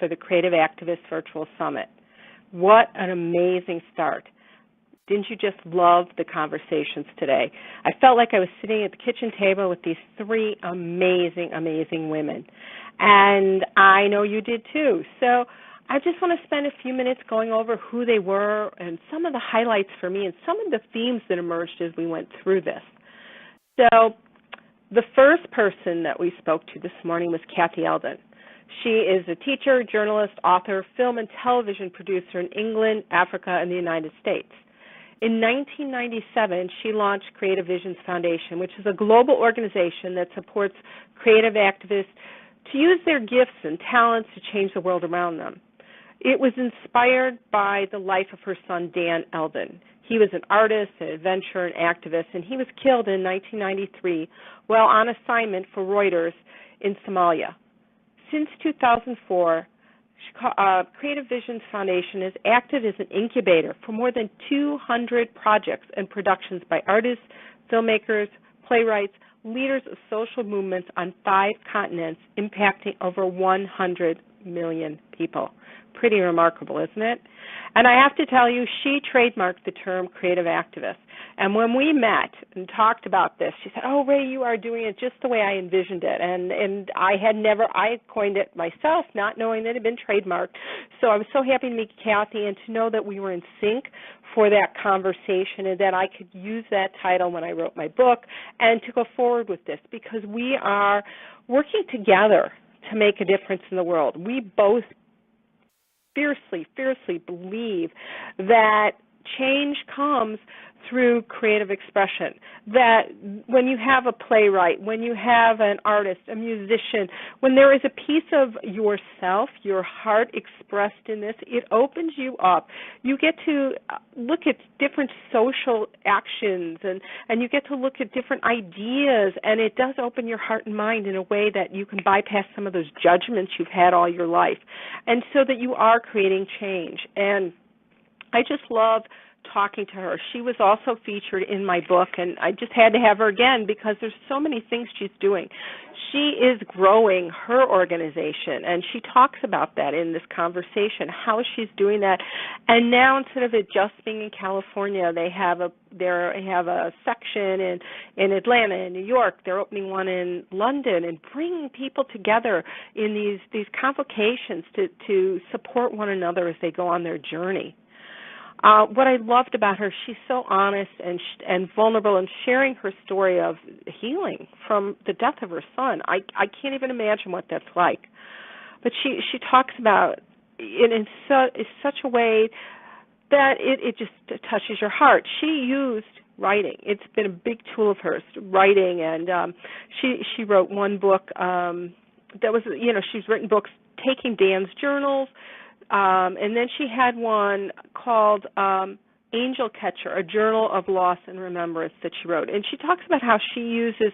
for the Creative Activists Virtual Summit. What an amazing start. Didn't you just love the conversations today? I felt like I was sitting at the kitchen table with these three amazing, amazing women. And I know you did too. So I just want to spend a few minutes going over who they were and some of the highlights for me and some of the themes that emerged as we went through this. So the first person that we spoke to this morning was Kathy Eldon. She is a teacher, journalist, author, film and television producer in England, Africa, and the United States. In 1997, she launched Creative Visions Foundation, which is a global organization that supports creative activists to use their gifts and talents to change the world around them. It was inspired by the life of her son, Dan Eldon. He was an artist, an adventurer, an activist, and he was killed in 1993 while on assignment for Reuters in Somalia. Since 2004, Creative Visions Foundation has acted as an incubator for more than 200 projects and productions by artists, filmmakers, playwrights, leaders of social movements on 5 continents, impacting over 100 million people. Pretty remarkable, isn't it? And I have to tell you, she trademarked the term creative activist. And when we met and talked about this, she said, "Oh, Ray, you are doing it just the way I envisioned it." And I coined it myself, not knowing that it had been trademarked. So I was so happy to meet Kathy and to know that we were in sync for that conversation and that I could use that title when I wrote my book and to go forward with this, because we are working together to make a difference in the world. We both fiercely believe that change comes through creative expression, that when you have a playwright, when you have an artist, a musician, when there is a piece of yourself, your heart expressed in this, it opens you up. You get to look at different social actions and you get to look at different ideas, and it does open your heart and mind in a way that you can bypass some of those judgments you've had all your life, and so that you are creating change. And I just love talking to her. She was also featured in my book, and I just had to have her again because there's so many things she's doing. She is growing her organization, and she talks about that in this conversation, how she's doing that. And now, instead of it just being in California, they have a section in Atlanta, in New York. They're opening one in London, and bringing people together in these convocations to support one another as they go on their journey. What I loved about her, she's so honest and vulnerable in sharing her story of healing from the death of her son. I can't even imagine what that's like. But she talks about it in such a way that it just touches your heart. She used writing. It's been a big tool of hers, writing, and she wrote one book that was, she's written books taking Dan's journals, and then she had one called Angel Catcher, a journal of loss and remembrance that she wrote. And she talks about how she uses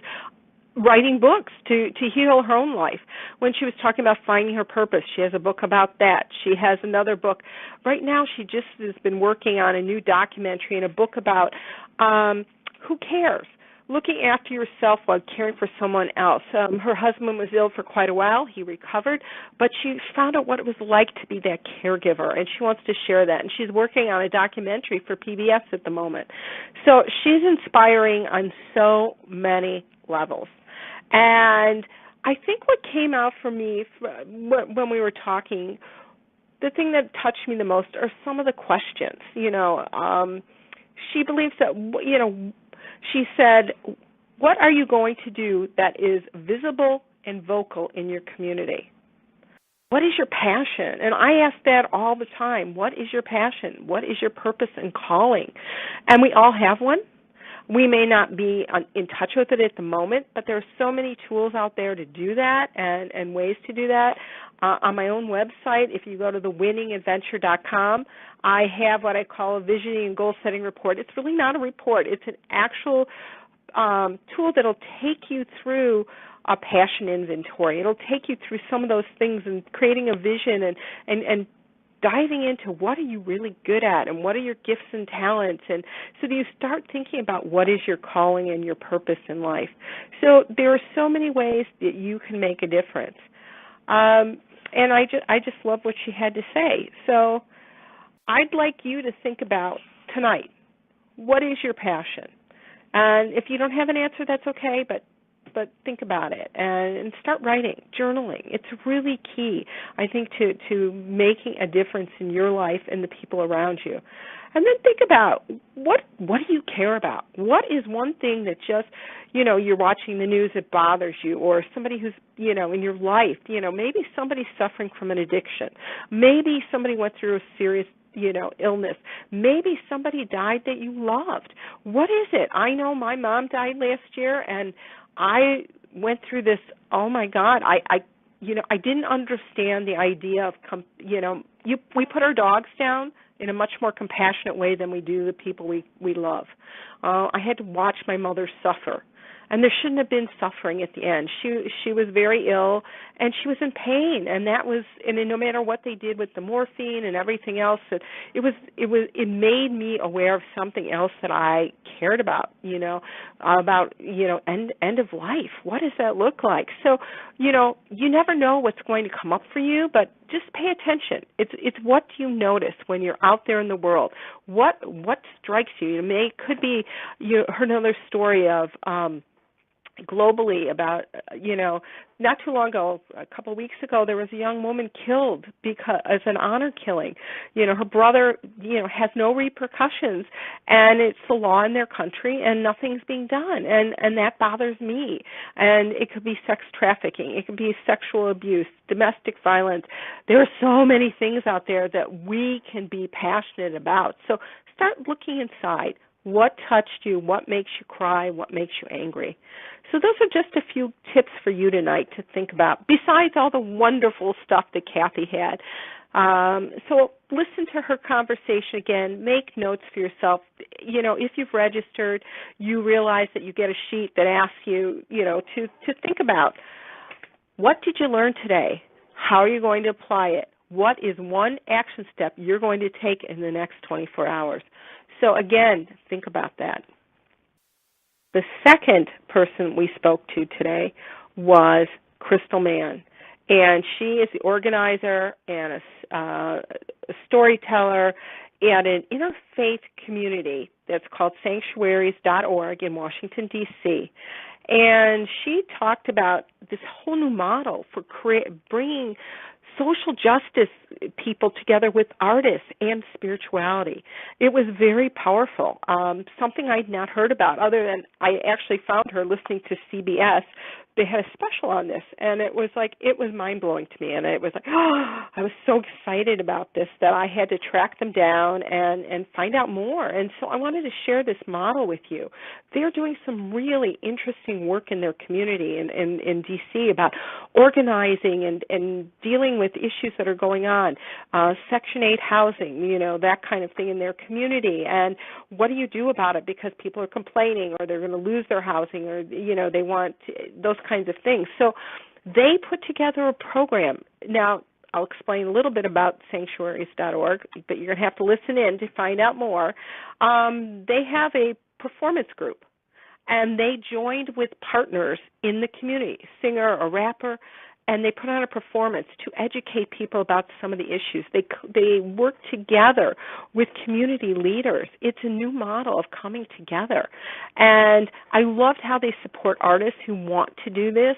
writing books to heal her own life. When she was talking about finding her purpose, she has a book about that. She has another book. Right now she just has been working on a new documentary and a book about who cares? Looking after yourself while caring for someone else. Her husband was ill for quite a while. He recovered, but she found out what it was like to be that caregiver, and she wants to share that. And she's working on a documentary for PBS at the moment. So she's inspiring on so many levels. And I think what came out for me when we were talking, the thing that touched me the most are some of the questions. She believes that, she said, what are you going to do that is visible and vocal in your community? What is your passion? And I ask that all the time. What is your passion? What is your purpose and calling? And we all have one. We may not be in touch with it at the moment, but there are so many tools out there to do that and ways to do that. On my own website, if you go to thewinningadventure.com, I have what I call a visioning and goal-setting report. It's really not a report. It's an actual tool that will take you through a passion inventory. It'll take you through some of those things and creating a vision and diving into what are you really good at and what are your gifts and talents, and so that you start thinking about what is your calling and your purpose in life. So there are so many ways that you can make a difference. And I just love what she had to say. So I'd like you to think about tonight, what is your passion? And if you don't have an answer, that's okay, but think about it and start writing, journaling. It's really key, I think, to making a difference in your life and the people around you. And then think about what do you care about? What is one thing that just, you're watching the news that bothers you, or somebody who's, in your life, maybe somebody's suffering from an addiction. Maybe somebody went through a serious illness. Maybe somebody died that you loved. What is it? I know my mom died last year, and I went through this. Oh my God, I didn't understand the idea of, we put our dogs down in a much more compassionate way than we do the people we love. I had to watch my mother suffer. And there shouldn't have been suffering at the end. She was very ill, and she was in pain, and no matter what they did with the morphine and everything else, it made me aware of something else that I cared about, about end of life. What does that look like? So, you never know what's going to come up for you, but just pay attention. It's what do you notice when you're out there in the world? What strikes you? It could be you heard another story of globally about, not too long ago, a couple of weeks ago, there was a young woman killed because as an honor killing. Her brother, has no repercussions, and it's the law in their country, and nothing's being done, and that bothers me. And it could be sex trafficking, it could be sexual abuse, domestic violence. There are so many things out there that we can be passionate about. So start looking inside. What touched you? What makes you cry? What makes you angry? So those are just a few tips for you tonight to think about, besides all the wonderful stuff that Kathy had. So listen to her conversation again. Make notes for yourself. If you've registered, you realize that you get a sheet that asks you, to think about, what did you learn today? How are you going to apply it? What is one action step you're going to take in the next 24 hours? So again, think about that. The second person we spoke to today was Crystal Mann, and she is the organizer and a storyteller at an interfaith community that's called sanctuaries.org in Washington, D.C., and she talked about this whole new model for bringing social justice people together with artists and spirituality. It was very powerful, something I'd not heard about, other than I actually found her listening to CBS. They had a special on this, and it was mind-blowing to me, and it was like, I was so excited about this that I had to track them down and find out more. And so I wanted to share this model with you. They're doing some really interesting work in their community in D.C. about organizing and dealing with issues that are going on, Section 8 housing, that kind of thing in their community. And what do you do about it? Because people are complaining, or they're going to lose their housing, or, they want those kinds of things. So they put together a program. Now, I'll explain a little bit about sanctuaries.org, but you're going to have to listen in to find out more. They have a performance group, and they joined with partners in the community, singer or rapper, and they put on a performance to educate people about some of the issues. They work together with community leaders. It's a new model of coming together. And I loved how they support artists who want to do this.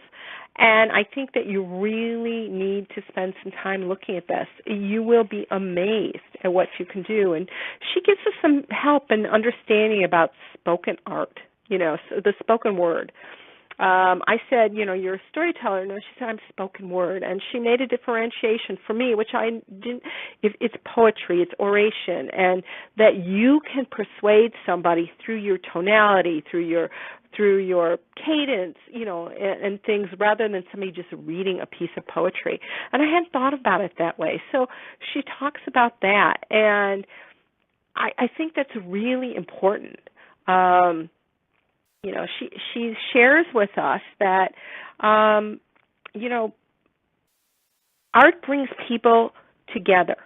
And I think that you really need to spend some time looking at this. You will be amazed at what you can do. And she gives us some help and understanding about spoken art, so the spoken word. I said, you're a storyteller. No, she said, I'm spoken word. And she made a differentiation for me, which I didn't. It's poetry, it's oration, and that you can persuade somebody through your tonality, through your cadence, and things, rather than somebody just reading a piece of poetry. And I hadn't thought about it that way. So she talks about that, and I think that's really important. She shares with us that, art brings people together.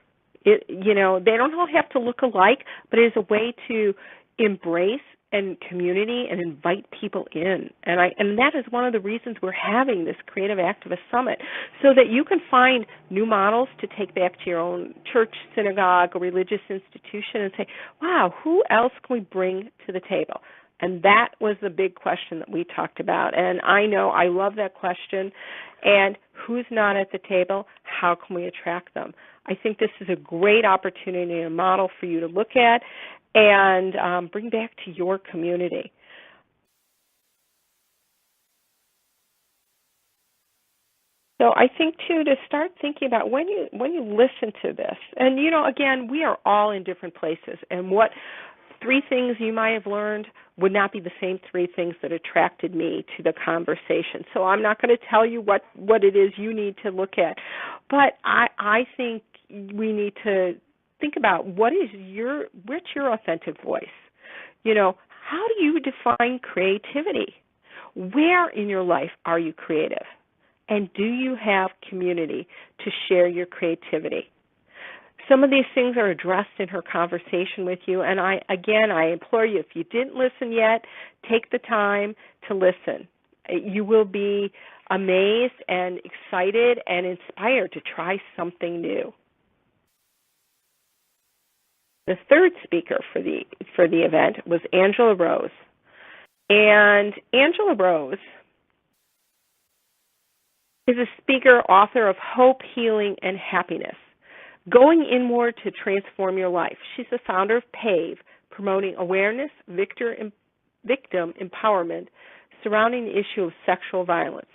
They don't all have to look alike, but it is a way to embrace and community and invite people in. And that is one of the reasons we're having this Creative Activist Summit, so that you can find new models to take back to your own church, synagogue, or religious institution and say, wow, who else can we bring to the table? And that was the big question that we talked about. And I know I love that question. And who's not at the table? How can we attract them? I think this is a great opportunity and a model for you to look at and bring back to your community. So I think, too, to start thinking about when you listen to this, and, again, we are all in different places, and what 3 things you might have learned would not be the same 3 things that attracted me to the conversation. So I'm not going to tell you what it is you need to look at, but I think we need to think about what's your authentic voice. How do you define creativity? Where in your life are you creative? And do you have community to share your creativity? Some of these things are addressed in her conversation with you, and I implore you, if you didn't listen yet, take the time to listen. You will be amazed and excited and inspired to try something new. The third speaker for the event was Angela Rose. And Angela Rose is a speaker, author of Hope, Healing, and Happiness, Going Inward to Transform Your Life. She's the founder of PAVE, promoting awareness, victim empowerment surrounding the issue of sexual violence.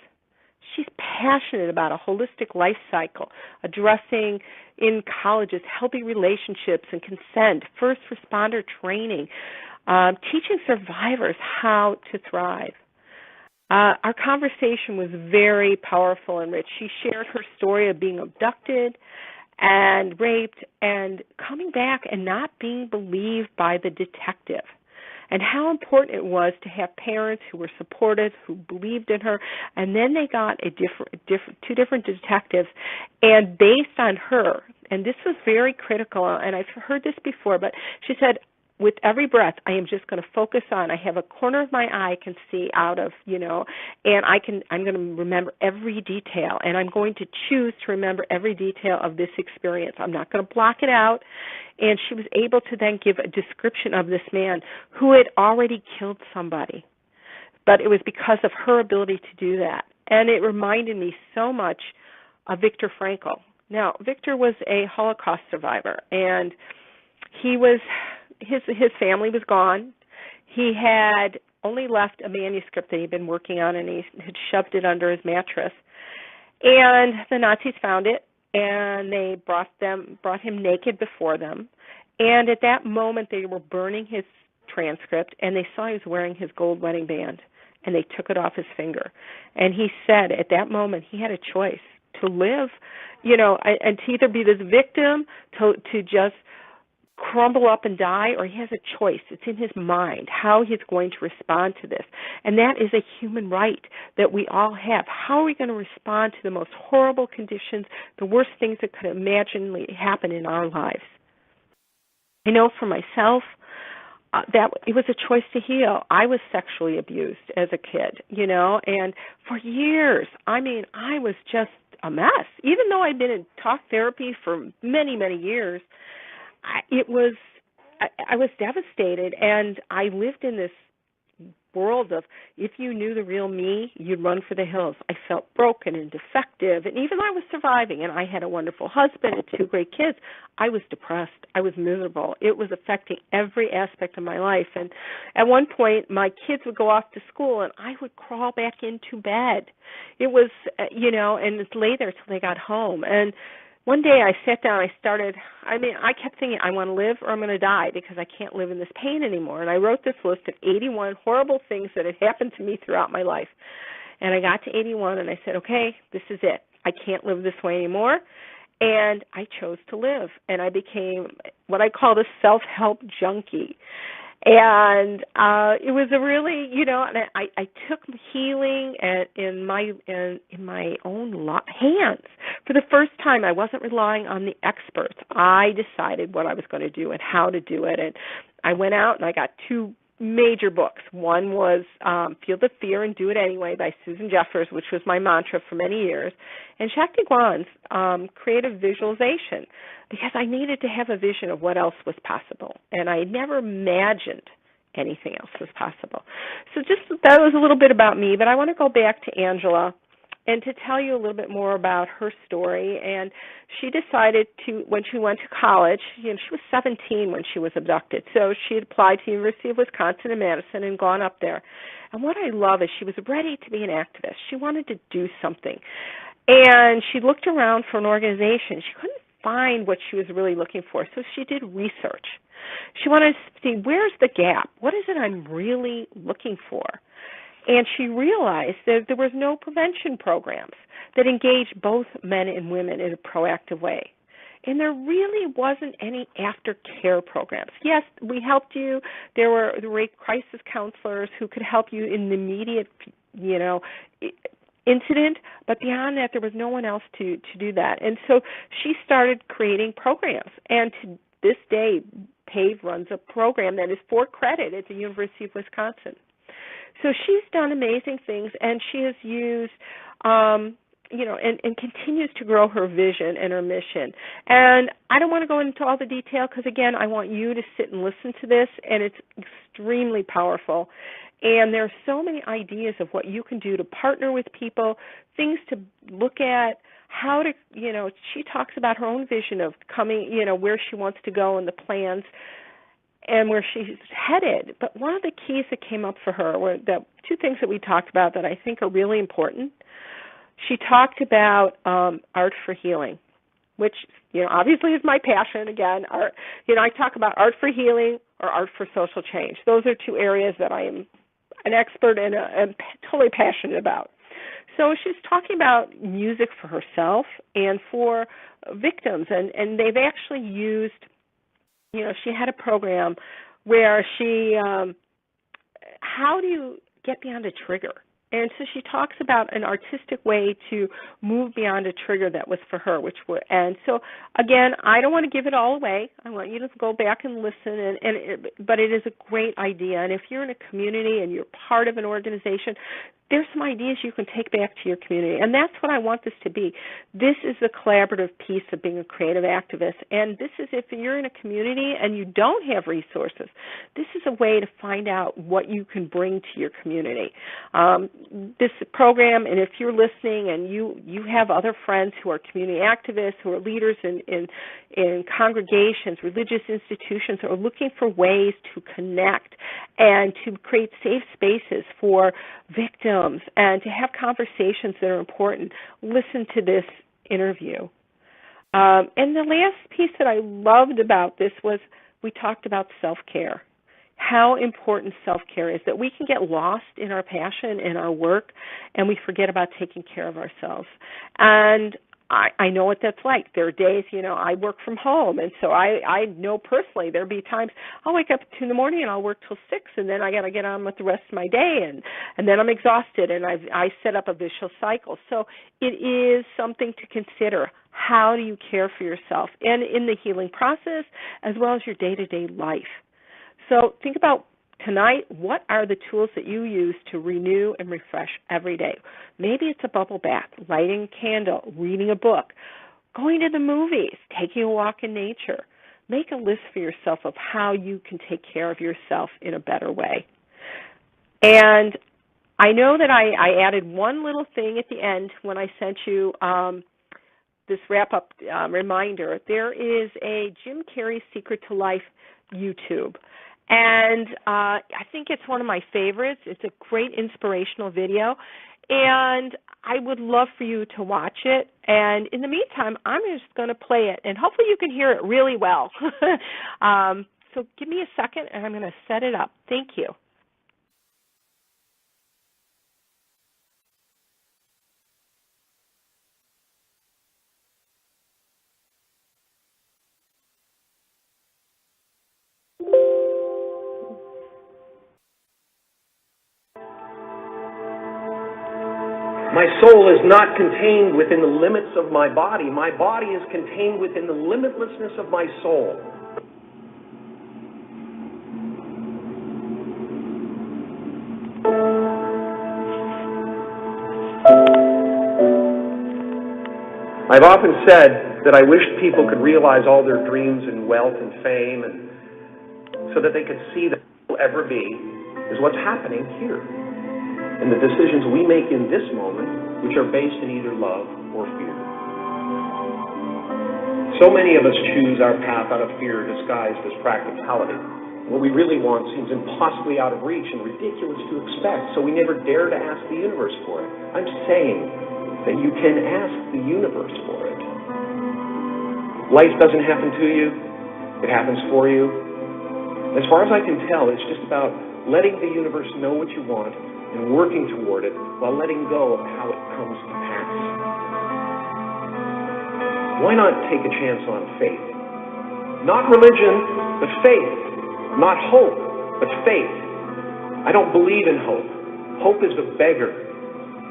She's passionate about a holistic life cycle, addressing in colleges healthy relationships and consent, first responder training, teaching survivors how to thrive. Our conversation was very powerful and rich. She shared her story of being abducted and raped and coming back and not being believed by the detective, and how important it was to have parents who were supportive, who believed in her. And then they got two different detectives, and based on her, and this was very critical, and I've heard this before, but she said, with every breath, I am just going to focus on, I have a corner of my eye I can see out of, and I'm going to remember every detail, and I'm going to choose to remember every detail of this experience. I'm not going to block it out. And she was able to then give a description of this man who had already killed somebody. But it was because of her ability to do that. And it reminded me so much of Viktor Frankl. Now, Viktor was a Holocaust survivor, and his family was gone. He had only left a manuscript that he'd been working on, and he had shoved it under his mattress. And the Nazis found it, and they brought him naked before them. And at that moment, they were burning his transcript, and they saw he was wearing his gold wedding band, and they took it off his finger. And he said at that moment he had a choice to live, and to either be this victim, to just crumble up and die, or he has a choice. It's in his mind how he's going to respond to this. And that is a human right that we all have. How are we going to respond to the most horrible conditions, the worst things that could imaginably happen in our lives? I know for myself, that it was a choice to heal. I was sexually abused as a kid, and for years, I was just a mess. Even though I'd been in talk therapy for many, many years, I was devastated, and I lived in this world of, if you knew the real me, you'd run for the hills. I felt broken and defective, and even though I was surviving, and I had a wonderful husband and 2 great kids, I was depressed. I was miserable. It was affecting every aspect of my life, and at one point, my kids would go off to school, and I would crawl back into bed. It was, and lay there till they got home, and one day I sat down, I kept thinking, I want to live or I'm going to die because I can't live in this pain anymore. And I wrote this list of 81 horrible things that had happened to me throughout my life. And I got to 81 and I said, okay, this is it. I can't live this way anymore. And I chose to live. And I became what I call a self-help junkie. And it was a really, and I took healing in my own hands. For the first time, I wasn't relying on the experts. I decided what I was going to do and how to do it. And I went out and I got 2 major books. One was Feel the Fear and Do It Anyway by Susan Jeffers, which was my mantra for many years, and Shakti Gwan's Creative Visualization, because I needed to have a vision of what else was possible, and I had never imagined anything else was possible. So just that was a little bit about me, but I want to go back to Angela and to tell you a little bit more about her story. And she decided to, when she went to college, she was 17 when she was abducted, so she had applied to the University of Wisconsin in Madison and gone up there. And what I love is she was ready to be an activist. She wanted to do something. And she looked around for an organization. She couldn't find what she was really looking for, so she did research. She wanted to see, where's the gap? What is it I'm really looking for? And she realized that there was no prevention programs that engaged both men and women in a proactive way. And there really wasn't any aftercare programs. Yes, we helped you. There were rape crisis counselors who could help you in the immediate, incident, but beyond that, there was no one else to do that. And so she started creating programs. And to this day, PAVE runs a program that is for credit at the University of Wisconsin. So she's done amazing things, and she has used, and continues to grow her vision and her mission. And I don't want to go into all the detail because, again, I want you to sit and listen to this, and it's extremely powerful. And there are so many ideas of what you can do to partner with people, things to look at, how to, she talks about her own vision of coming, where she wants to go and the plans and where she's headed. But one of the keys that came up for her were the two things that we talked about that I think are really important. She talked about art for healing, which, obviously is my passion. Again, art, I talk about art for healing or art for social change. Those are two areas that I am an expert and totally passionate about. So she's talking about music for herself and for victims, and they've actually used, she had a program where she, how do you get beyond a trigger? And so she talks about an artistic way to move beyond a trigger that was for her, and so again, I don't want to give it all away. I want you to go back and listen, but it is a great idea. And if you're in a community and you're part of an organization, there's some ideas you can take back to your community, and that's what I want this to be. This is the collaborative piece of being a creative activist, and this is if you're in a community and you don't have resources, this is a way to find out what you can bring to your community. This program, and if you're listening and you have other friends who are community activists, who are leaders in congregations, religious institutions, or looking for ways to connect and to create safe spaces for victims and to have conversations that are important, listen to this interview. And the last piece that I loved about this was we talked about self-care, how important self-care is, that we can get lost in our passion and our work and we forget about taking care of ourselves. And I know what that's like. There are days, I work from home, and so I know personally there'll be times I'll wake up at 2 in the morning and I'll work till 6, and then I got to get on with the rest of my day, and then I'm exhausted, and I set up a vicious cycle. So it is something to consider. How do you care for yourself and in the healing process as well as your day-to-day life? So think about tonight, what are the tools that you use to renew and refresh every day? Maybe it's a bubble bath, lighting a candle, reading a book, going to the movies, taking a walk in nature. Make a list for yourself of how you can take care of yourself in a better way. And I know that I added one little thing at the end when I sent you this wrap-up reminder. There is a Jim Carrey Secret to Life YouTube. And I think it's one of my favorites. It's a great inspirational video, and I would love for you to watch it. And in the meantime, I'm just going to play it, and hopefully you can hear it really well. So give me a second, and I'm going to set it up. Thank you. My soul is not contained within the limits of my body. My body is contained within the limitlessness of my soul. I've often said that I wish people could realize all their dreams in wealth and fame, and so that they could see that what will ever be is what's happening here. And the decisions we make in this moment, which are based in either love or fear. So many of us choose our path out of fear disguised as practicality. What we really want seems impossibly out of reach and ridiculous to expect, so we never dare to ask the universe for it. I'm saying that you can ask the universe for it. Life doesn't happen to you, it happens for you. As far as I can tell, it's just about letting the universe know what you want and working toward it while letting go of how it comes to pass. Why not take a chance on faith? Not religion, but faith. Not hope, but faith. I don't believe in hope. Hope is a beggar.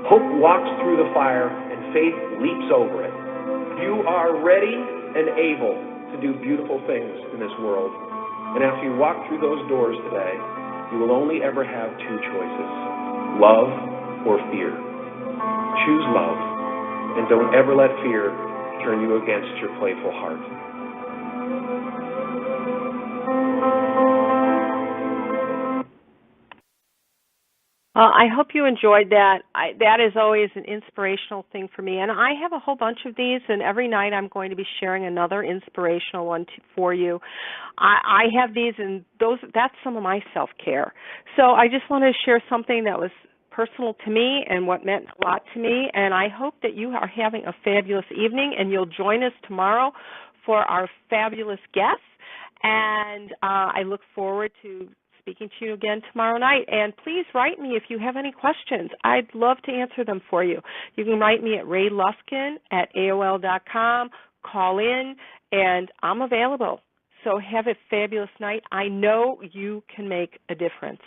Hope walks through the fire and faith leaps over it. You are ready and able to do beautiful things in this world. And after you walk through those doors today, you will only ever have two choices: love or fear. Choose love, and don't ever let fear turn you against your playful heart. I hope you enjoyed that. That is always an inspirational thing for me. And I have a whole bunch of these, and every night I'm going to be sharing another inspirational one for you. I have these, and that's some of my self-care. So I just wanted to share something that was personal to me and what meant a lot to me. And I hope that you are having a fabulous evening, and you'll join us tomorrow for our fabulous guests. And I look forward to speaking to you again tomorrow night. And please write me if you have any questions. I'd love to answer them for you. You can write me at rayluskin@AOL.com, call in, and I'm available. So have a fabulous night. I know you can make a difference.